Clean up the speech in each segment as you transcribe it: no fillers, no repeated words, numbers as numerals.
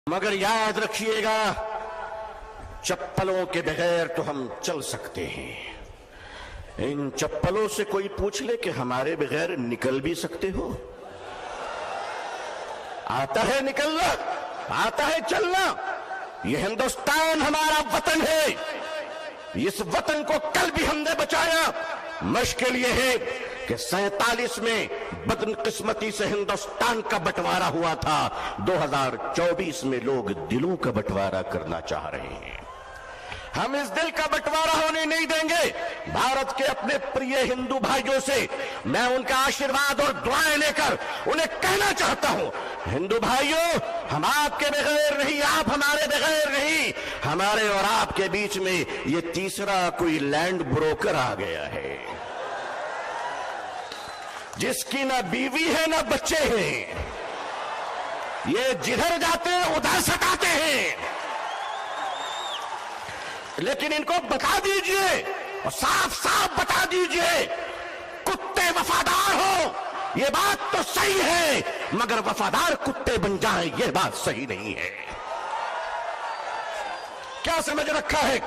मगर याद रखिएगा, चप्पलों के बगैर तो हम चल सकते हैं। इन चप्पलों से कोई पूछ ले कि हमारे बगैर निकल भी सकते हो? आता है निकलना, आता है चलना। ये हिंदुस्तान हमारा वतन है। इस वतन को कल भी हमने बचाया। मुश्किल ये है कि 47 में बदकिस्मती से हिंदुस्तान का बंटवारा हुआ था। 2024 में लोग दिलों का बंटवारा करना चाह रहे हैं। हम इस दिल का बंटवारा होने नहीं देंगे। भारत के अपने प्रिय हिंदू भाइयों से मैं उनका आशीर्वाद और दुआएं लेकर उन्हें कहना चाहता हूं, हिंदू भाइयों, हम आपके बगैर नहीं, आप हमारे बगैर नहीं। हमारे और आपके बीच में ये तीसरा कोई लैंड ब्रोकर आ गया है, जिसकी ना बीवी है ना बच्चे हैं। ये जिधर जाते हैं उधर सटाते हैं। लेकिन इनको बता दीजिए और साफ साफ बता दीजिए, कुत्ते वफादार हो ये बात तो सही है, मगर वफादार कुत्ते बन जाएं ये बात सही नहीं है। क्या समझ रखा है?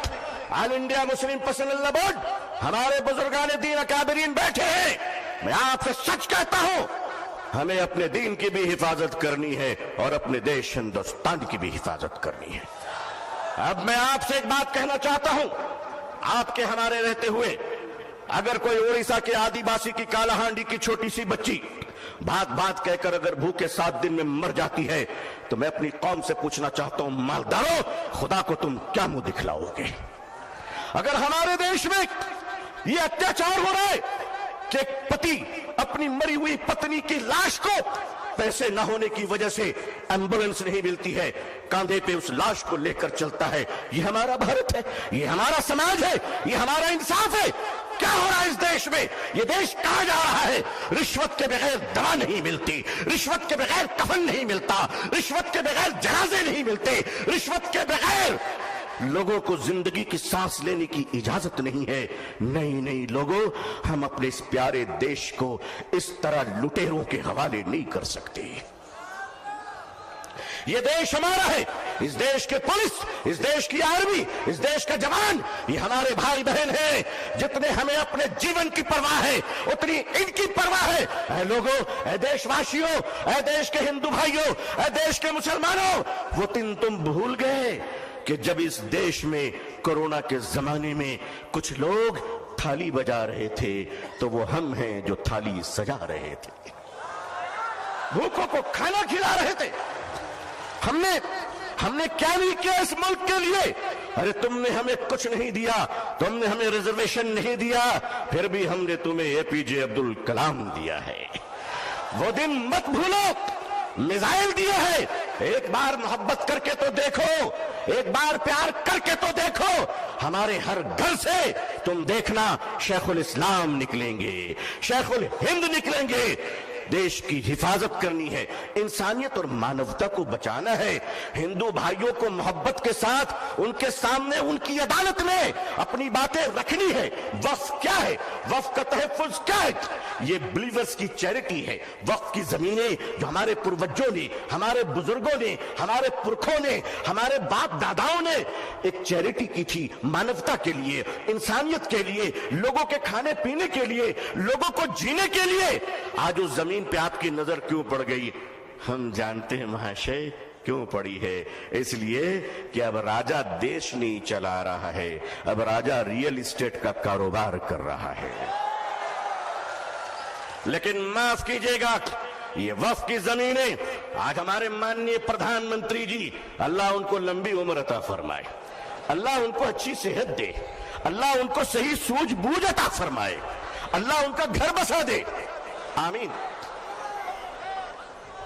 All India Muslim personal board, हमारे बुजुर्गान दीन अकाबरीन बैठे हैं। मैं आपसे सच कहता हूं, हमें अपने दीन की भी हिफाजत करनी है और अपने देश हिंदुस्तान की भी हिफाजत करनी है। अब मैं आपसे एक बात कहना चाहता हूं, आपके हमारे रहते हुए अगर कोई उड़ीसा के आदिवासी की कालाहांडी की छोटी सी बच्ची बात बात कहकर अगर भूखे 7 दिन में मर जाती है, तो मैं अपनी कौम से पूछना चाहता हूं, मालदारों, खुदा को तुम क्या मुंह दिखलाओगे? अगर हमारे देश में ये अत्याचार हो रहा है कि एक पति अपनी मरी हुई पत्नी की लाश को पैसे न होने की वजह से एम्बुलेंस नहीं मिलती है, कांधे पे उस लाश को लेकर चलता है, ये हमारा भारत है, ये हमारा समाज है, ये हमारा इंसाफ है। क्या हो रहा है इस देश में? ये देश कहां जा रहा है? रिश्वत के बगैर दवा नहीं मिलती, रिश्वत के बगैर कफन नहीं मिलता, रिश्वत के बगैर जनाजे नहीं मिलते, रिश्वत के बगैर लोगों को जिंदगी की सांस लेने की इजाजत नहीं है। नहीं नहीं लोगों, हम अपने इस प्यारे देश को इस तरह लुटेरों के हवाले नहीं कर सकते। ये देश हमारा है। इस देश के पुलिस, इस देश की आर्मी, इस देश का जवान, ये हमारे भाई बहन हैं। जितने हमें अपने जीवन की परवाह है, उतनी इनकी परवाह है। ऐ लोगों, ऐ देशवासियों, ऐ देश के हिंदू भाइयों, ऐ देश के मुसलमानों, वो दिन तुम भूल गए कि जब इस देश में कोरोना के जमाने में कुछ लोग थाली बजा रहे थे, तो वो हम हैं जो थाली सजा रहे थे, भूखों को खाना खिला रहे थे। हमने क्या नहीं किया इस मुल्क के लिए? अरे तुमने हमें कुछ नहीं दिया, तुमने हमें रिजर्वेशन नहीं दिया, फिर भी हमने तुम्हें एपीजे अब्दुल कलाम दिया है। वो दिन मत भूलो। मिसाइल दिए है, एक बार मोहब्बत करके तो देखो, एक बार प्यार करके तो देखो। हमारे हर घर से तुम देखना शेखुल इस्लाम निकलेंगे, शेखुल हिंद निकलेंगे। देश की हिफाजत करनी है, इंसानियत और मानवता को बचाना है। हिंदू भाइयों को मोहब्बत के साथ उनके सामने उनकी अदालत में अपनी बातें रखनी है। वक्फ क्या है? वक्फ का तहफ़्फ़ुज़ क्या है? ये बिलीवर्स की चैरिटी है। वक्फ की जमीनें जो हमारे पूर्वजों ने, हमारे बुजुर्गों ने, हमारे पुरखों ने, हमारे बाप दादाओं ने एक चैरिटी की थी, मानवता के लिए, इंसानियत के लिए, लोगों के खाने पीने के लिए, लोगों को जीने के लिए। आज उस जमीन पे आपकी नजर क्यों पड़ गई? हम जानते हैं महाशय क्यों पड़ी है। इसलिए कि अब राजा देश नहीं चला रहा है, अब राजा रियल एस्टेट का कारोबार कर रहा है। लेकिन माफ कीजिएगा, ये वक्फ की जमीनें आज हमारे माननीय प्रधानमंत्री जी, अल्लाह उनको लंबी उम्र अता फरमाए, अल्लाह उनको अच्छी सेहत दे, अल्लाह उनको सही सूझबूझ अता फरमाए, अल्लाह उनका घर बसा दे, आमीन।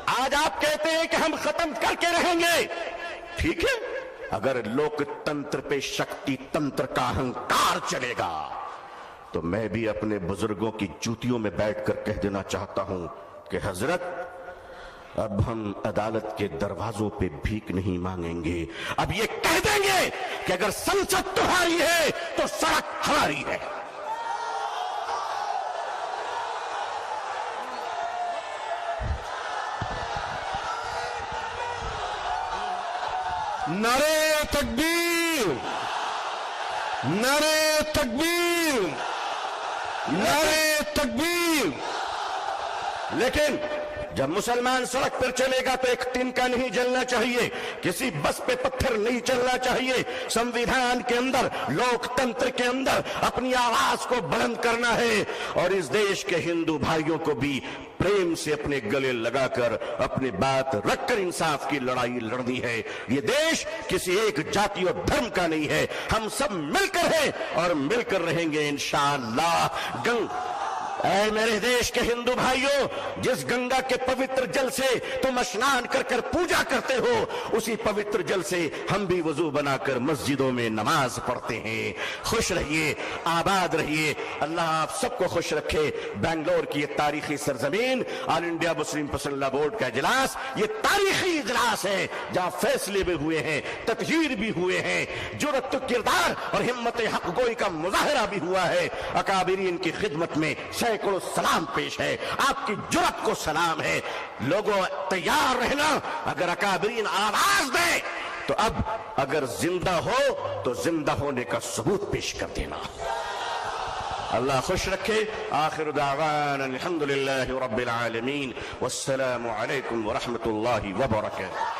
आज आप कहते हैं कि हम खत्म करके रहेंगे, ठीक है। अगर लोकतंत्र पे शक्ति तंत्र का अहंकार चलेगा, तो मैं भी अपने बुजुर्गों की जूतियों में बैठकर कह देना चाहता हूं कि हजरत, अब हम अदालत के दरवाजों पे भीख नहीं मांगेंगे। अब ये कह देंगे कि अगर संसद तुम्हारी है तो सड़क हमारी है। نعرے تکبیر، نعرے تکبیر، نعرے تکبیر۔ لیکن جب مسلمان سڑک پر چلے گا تو ایک تنکا نہیں جلنا چاہیے، کسی بس پہ پتھر نہیں چلنا چاہیے، سمویدھان کے اندر، لوک تنتر کے اندر اپنی آواز کو بلند کرنا ہے، اور اس دیش کے ہندو بھائیوں کو بھی پریم سے اپنے گلے لگا کر اپنی بات رکھ کر انصاف کی لڑائی لڑنی ہے۔ یہ دیش کسی ایک جاتی اور دھرم کا نہیں ہے، ہم سب مل کر ہیں اور مل کر رہیں گے انشاءاللہ۔ اے میرے دیش کے ہندو بھائیوں، جس گنگا کے پوتر جل سے تم اسنان کر کر پوجا کرتے ہو، اسی پوتر جل سے ہم بھی وضو بنا کر مسجدوں میں نماز پڑھتے ہیں۔ خوش رہیے، آباد رہیے، اللہ آپ سب کو خوش رکھے۔ بنگلور کی یہ تاریخی سرزمین، آل انڈیا مسلم پسند لا بورڈ کا اجلاس، یہ تاریخی اجلاس ہے جہاں فیصلے بھی ہوئے ہیں، تطہیر بھی ہوئے ہیں، جرأت و کردار اور ہمت حق گوئی کا مظاہرہ بھی ہوا ہے۔ اکابرین کی خدمت میں سینکڑوں سلام پیش ہے، آپ کی جرأت کو سلام ہے۔ لوگوں تیار رہنا، اگر اکابرین آواز دے تو اب اگر زندہ ہو تو زندہ ہونے کا ثبوت پیش کر دینا۔ اللہ خوش رکھے۔ آخر دعوانا الحمدللہ رب العالمین، والسلام علیکم ورحمۃ اللہ وبرکاتہ۔